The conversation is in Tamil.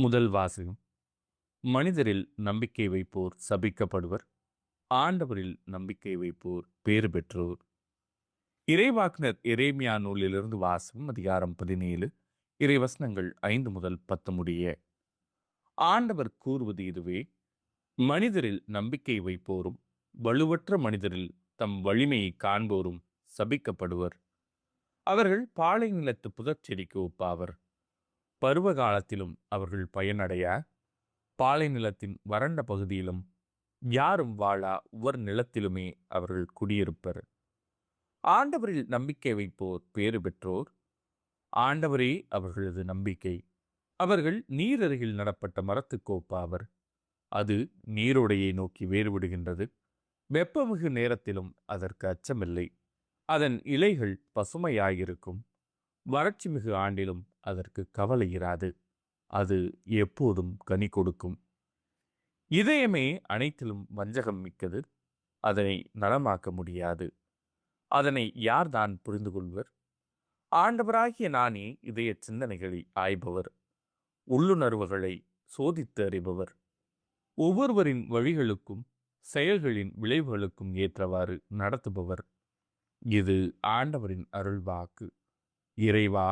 முதல் வாசகம். மனிதரில் நம்பிக்கை வைப்போர் சபிக்கப்படுவர், ஆண்டவரில் நம்பிக்கை வைப்போர் பேறு பெற்றோர். இறைவாக்கினர் எரேமியா நூலிலிருந்து வாசகம். அதிகாரம் 17, இறைவசனங்கள் 5 முதல் 10 முடிய. ஆண்டவர் கூறுவது இதுவே: மனிதரில் நம்பிக்கை வைப்போரும் வலுவற்ற மனிதரில் தம் வலிமையை காண்போரும் சபிக்கப்படுவர். அவர்கள் பாலை நிலத்து புதற்செடிக்கு ஒப்பாவர். பருவ காலத்திலும் அவர்கள் பயனடைய, பாலை நிலத்தின் வறண்ட பகுதியிலும் யாரும் வாழா உவர் நிலத்திலுமே அவர்கள் குடியிருப்பர். ஆண்டவரில் நம்பிக்கை வைப்போர் பேறு பெற்றோர். ஆண்டவரே அவர்களது நம்பிக்கை. அவர்கள் நீர் அருகில் நடப்பட்ட மரத்துக்கு ஒப்பாவர். அது நீரோடையை நோக்கி வேறுவிடுகின்றது. வெப்பமிகு நேரத்திலும் அதற்கு அச்சமில்லை. அதன் இலைகள் பசுமையாயிருக்கும். வறட்சி மிகு ஆண்டிலும் அதற்கு கவலை இராது. அது எப்போதும் கனி கொடுக்கும். இதயமே அனைத்திலும் வஞ்சகம் மிக்கது. அதனை நலமாக்க முடியாது. அதனை யார்தான் புரிந்து கொள்வர்? ஆண்டவராகிய நானே இதய சிந்தனைகளை ஆய்பவர், உள்ளுணர்வுகளை சோதித்து அறிபவர். ஒவ்வொருவரின் வழிகளுக்கும் செயல்களின் விளைவுகளுக்கும் ஏற்றவாறு நடத்துபவர். இது ஆண்டவரின் அருள்வாக்கு. இறைவா,